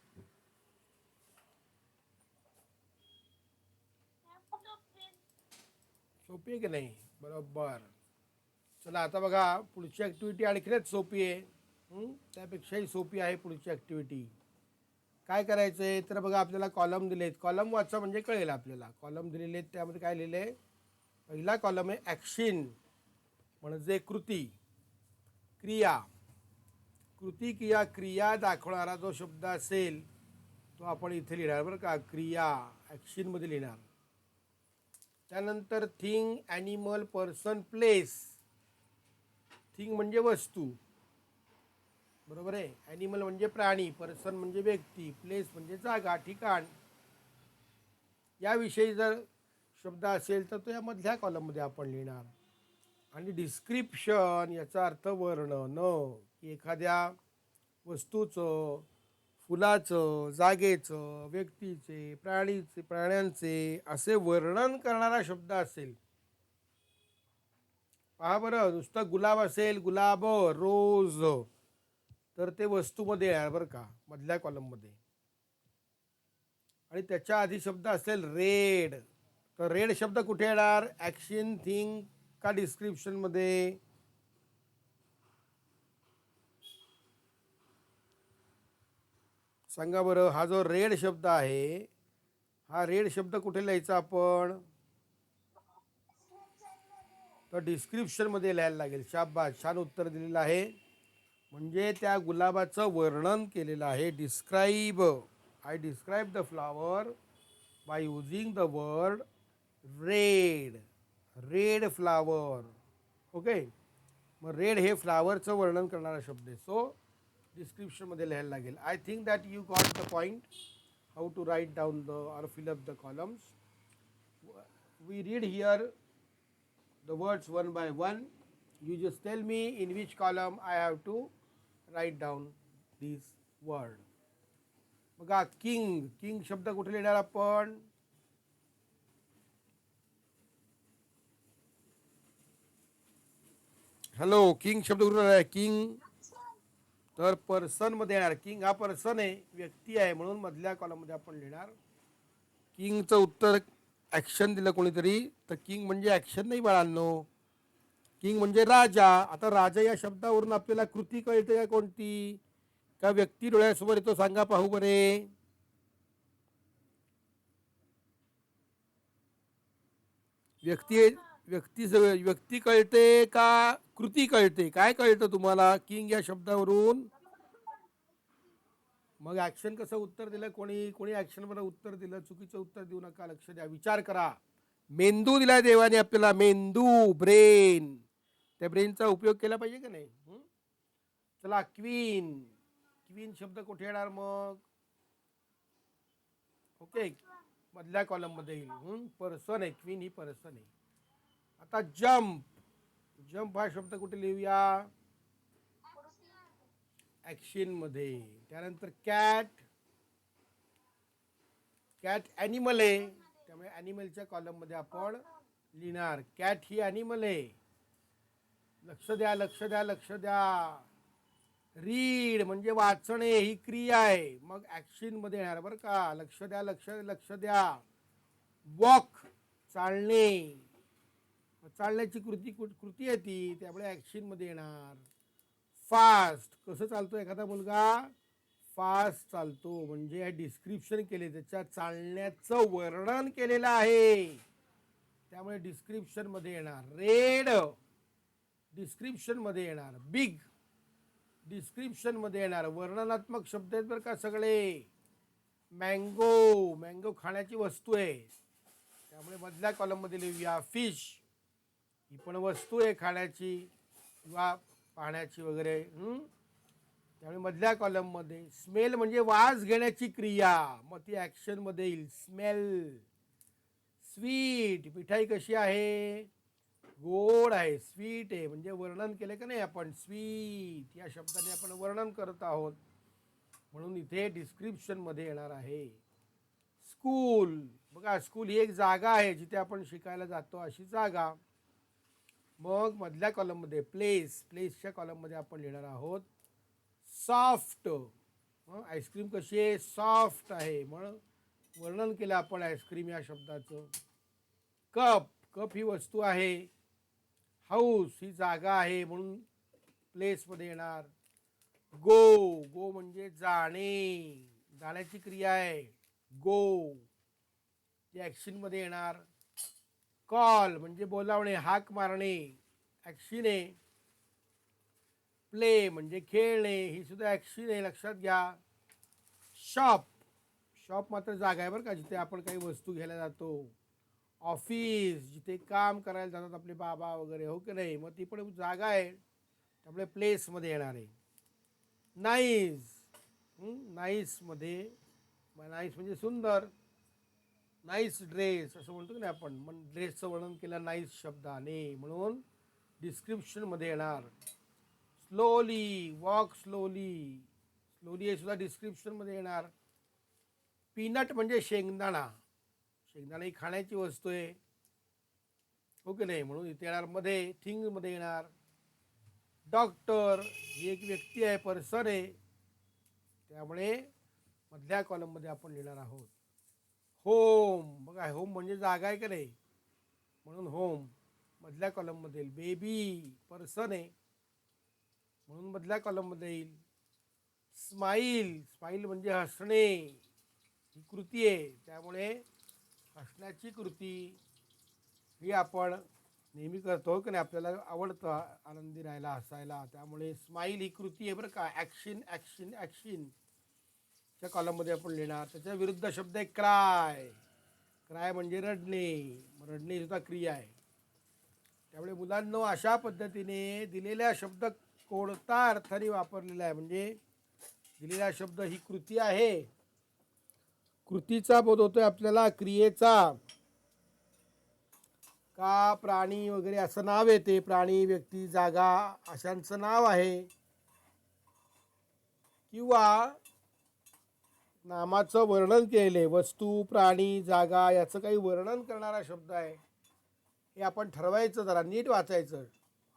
सोपी आहे की नाही? बरोबर. चला आता बघा, पुढची ॲक्टिव्हिटी आणखीनच सोपी आहे. त्यापेक्षाही सोपी आहे पुढची ॲक्टिव्हिटी. काय करायचं आहे तर बघा, आपल्याला कॉलम दिलेत. कॉलम वाचा म्हणजे कळेल आपल्याला. कॉलम दिलेले आहेत, त्यामध्ये काय लिहिले आहे? पहिला कॉलम आहे ॲक्शन, म्हणजे कृती, क्रिया. कृती किंवा क्रिया दाखवणारा जो शब्द असेल तो आपण इथे लिहिणार बरं का. क्रिया ॲक्शनमध्ये लिहिणार. त्यानंतर thing, animal, person, place. Thing म्हणजे वस्तू, बरोबर आहे. ॲनिमल म्हणजे प्राणी, पर्सन म्हणजे व्यक्ती, प्लेस म्हणजे जागा, ठिकाण. याविषयी जर शब्द असेल तर तो या मधल्या कॉलममध्ये आपण लिहिणार. आणि डिस्क्रिप्शन याचा अर्थ वर्णन, की एखाद्या वस्तूचं, फुलाचं, जागेचं, व्यक्तीचे, प्राण्यांचे असे वर्णन करणारा शब्द असेल. पहा बरं, नुसतं गुलाब असेल, गुलाब, रोज, तर ते वस्तूमध्ये येणार बरं का, मधल्या कॉलममध्ये. आणि त्याच्या आधी शब्द असेल रेड, तर रेड शब्द कुठे येणार? ॲक्शन, थिंग का डिस्क्रिप्शनमध्ये? सांगा बरं. हा जो रेड शब्द आहे, हा रेड शब्द कुठे लिहायचा आपण? तर डिस्क्रिप्शनमध्ये लिहायला लागेल. शाबास, छान उत्तर दिलेलं आहे. म्हणजे त्या गुलाबाचं वर्णन केलेलं आहे. Describe. I describe the flower by using the word red. Red flower. Okay. मग रेड हे फ्लावरचं वर्णन करणारा शब्द आहे. सो डिस्क्रिप्शनमध्ये लिहायला लागेल. I think that you got the point how to write down the or fill up the columns. We read here the words one by one. You just tell me in which column I have to write down this word. बघा, king. King शब्द कुठे लिहिणार आपण? Hello, king शब्द कुठे लिहिणार आहे? King तर पर्सन मध्ये येणार. किंग हा पर्सन आहे, व्यक्ती आहे, म्हणून मधल्या कॉलममध्ये आपण लिहिणार. किंगचं उत्तर ॲक्शन दिलं कोणीतरी, तर किंग म्हणजे ॲक्शन नाही बाळांनो. किंग म्हणजे राजा. आता राजा या शब्दावरून आपल्याला कृती कळते का कोणती, का व्यक्ती डोळ्यासमोर येतो, सांगा पाहू बरे. व्यक्ती व्यक्ती कळते का कृती कळते, काय कळतं तुम्हाला किंग या शब्दावरून. मग ऍक्शन कसं उत्तर दिलं, कोणी कोणी ऍक्शन मध्ये उत्तर दिलं, चुकीचं उत्तर देऊ नका, लक्ष द्या, विचार करा. मेंदू दिलाय देवाने आपल्याला, मेंदू, ब्रेन. त्या ब्रेनचा उपयोग केला पाहिजे का नाही. चला, क्वीन. क्वीन शब्द कुठे येणार मग. ओके, मधल्या कॉलम मध्ये येईल. पर्सन आहे, क्वीन ही पर्सन आहे. आता जम्प. जम्प हा शब्द कुठे लिहूया, ऍक्शन मध्ये. त्यानंतर कॅट. कॅट ॲनिमल आहे, त्यामुळे ॲनिमलच्या कॉलम मध्ये आपण लिहिणार. कॅट ही ॲनिमल आहे. लक्ष द्या, लक्ष द्या, लक्ष द्या. रीड म्हणजे वाचणे, ही क्रिया आहे, मग ऍक्शन मध्ये येणार बरं का. लक्ष द्या, लक्ष द्या. वॉक, चालणे. चालण्याची कृती आहे ती, त्यामुळे ऍक्शन मध्ये येणार. फास्ट, कसं चालतो एखादा मुलगा, फास्ट चालतो, म्हणजे डिस्क्रिप्शन केले, त्याच्या चालण्याचं वर्णन केलेलं आहे, त्यामुळे डिस्क्रिप्शन मध्ये येणार. रेड, डिस्क्रिप्शन मध्ये येणार. बिग, डिस्क्रिप्शन मध्ये येणार. वर्णनात्मक शब्द आहेत बरं का सगळे. मँगो, मँगो खाण्याची वस्तू आहे, त्यामुळे मधल्या कॉलम मध्ये लिहूया. फिश, ही पण वस्तू आहे खाण्याची किंवा पाण्याची वगैरे. त्यामुळे मधल्या कॉलम मध्ये. स्मेल म्हणजे वास घेण्याची क्रिया, मग ती ऍक्शन मध्ये येईल. स्मेल. स्वीट, मिठाई कशी आहे, गोड आहे, स्वीट आहे, म्हणजे वर्णन केले का नाही आपण. स्वीट या शब्दाने आपण वर्णन करत आहोत, म्हणून इथे डिस्क्रिप्शन मध्ये येणार आहे. स्कूल, बघा स्कूल ही एक जागा आहे जिथे आपण शिकायला जातो, अशी जागा. मग मधल्या कॉलम मध्ये प्लेस. प्लेसच्या कॉलम मध्ये आपण लिहिणार आहोत सॉफ्ट. आईस्क्रीम कशी आहे, सॉफ्ट आहे, म्हणून वर्णन केलं आपण आईस्क्रीम या शब्दाचं. कप, कप ही वस्तू आहे. हाऊस ही जागा आहे, म्हणून प्लेस मध्ये येणार. गो, गो म्हणजे जाणे, जाण्याची क्रिया आहे. गो, ती ऍक्शन मध्ये येणार. कॉल म्हणजे बोलावणे, हाक मारणे, ऍक्शन आहे. प्ले म्हणजे खेळणे, ही सुद्धा ऍक्शन आहे, लक्षात घ्या. शॉप, शॉप मात्र जागा आहे बरं का, जिथे आपण काही वस्तू घ्यायला जातो. ऑफिस, जिथे काम करायला जातात आपले बाबा वगैरे, हो की नाही, मग ती पण जागा आहे, त्यामुळे प्लेस मध्ये येणार आहे. नाईस, नाईस मध्ये, नाईस म्हणजे सुंदर. नाईस ड्रेस असं म्हणतो की नाही आपण, मग ड्रेसचं वर्णन केलं नाईस शब्दाने, म्हणून डिस्क्रिप्शन मध्ये येणार. स्लोली, वॉक स्लोली, स्लोली हे सुद्धा डिस्क्रिप्शन मध्ये येणार. पीनट म्हणजे शेंगदाणा, शेंगदाणा ही खाण्याची वस्तू आहे, हो की नाही, म्हणून इथे येणार मध्ये. थिंग मध्ये येणार. डॉक्टर ही एक व्यक्ती आहे, पर्सन आहे, त्यामुळे मधल्या कॉलम मध्ये आपण लिहिणार आहोत. होम, बघा होम म्हणजे जागा आहे का नाही, म्हणून होम मधल्या कॉलम मध्ये येईल. बेबी पर्सन आहे, म्हणून मधल्या कॉलम मध्ये येईल. स्माईल, स्माईल म्हणजे हसणे, ही कृती आहे, त्यामुळे हसण्याची कृती ही आपण नेहमी करतो की नाही, आपल्याला आवडतं आनंदी राहायला, हसायला, त्यामुळे स्माईल ही कृती आहे बरं का. ऍक्शन, ऍक्शन, ऍक्शन च्या कॉलम मध्ये आपण लिहिणार. त्याच्या विरुद्ध शब्द आहे क्राय. क्राय म्हणजे रडणे, रडणे सुद्धा क्रिया आहे. त्यामुळे मुलांनो, अशा पद्धतीने दिलेला शब्द कोणता अर्थाने वापरलेला आहे, म्हणजे दिलेला शब्द ही कृती आहे, कृतीचा बोध होतोय आपल्याला, क्रियेचा. का प्राणी वगैरे असं नाव येते, प्राणी, व्यक्ती, जागा अशांचं नाव आहे, किंवा नामाचं वर्णन केले, वस्तू, प्राणी, जागा याचं काही वर्णन करणारा शब्द आहे, हे आपण ठरवायचं, जरा नीट वाचायचं.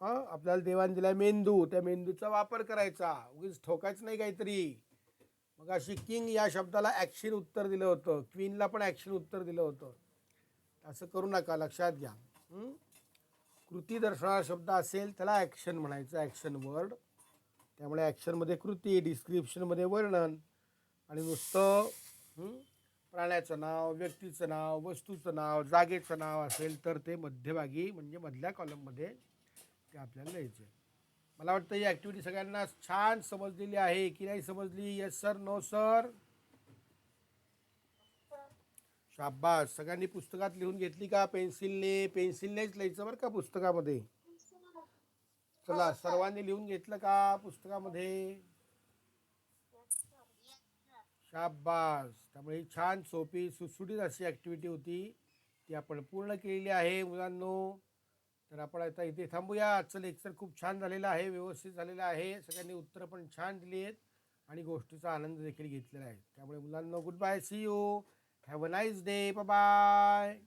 आपल्याला देवाने दिला मेंदू, त्या मेंदूचा वापर करायचा, उगीच ठोकायचं नाही काहीतरी. मग अशी किंग या शब्दाला ऍक्शन उत्तर दिलं होतं, क्वीनला पण ऍक्शन उत्तर दिलं होतं, असं करू नका, लक्षात घ्या. कृती दर्शवणारा शब्द असेल त्याला ॲक्शन म्हणायचं, ॲक्शन वर्ड. त्यामुळे ॲक्शनमध्ये कृती, डिस्क्रिप्शनमध्ये वर्णन, आणि नुसतं प्राण्याचं नाव, व्यक्तीचं नाव, वस्तूचं नाव, जागेचं नाव असेल तर ते मध्यभागी म्हणजे मधल्या कॉलममध्ये ते आपल्याला लिहायचे. मला वाटतं ही ॲक्टिव्हिटी सगळ्यांना छान समजलेली आहे की नाही समजली? Yes sir, no sir? शाबास. सगळ्यांनी पुस्तकात लिहून घेतली का? पेन्सिलनेच लिहायचं बरं का पुस्तकामध्ये. चला, सर्वांनी लिहून घेतलं का पुस्तकामध्ये? शाबास. त्यामुळे ही छान सोपी सुटसुटीत अशी ॲक्टिव्हिटी होती, ती आपण पूर्ण केलेली आहे मुलांनो. तर आपण आता इथे थांबूया. आजचं लेक्चर खूप छान झालेलं आहे, व्यवस्थित झालेलं आहे. सगळ्यांनी उत्तरं पण छान दिली आहेत आणि गोष्टीचा आनंद देखील घेतलेला आहे. त्यामुळे मुलांनो, good bye, see you, have a nice day, bye bye.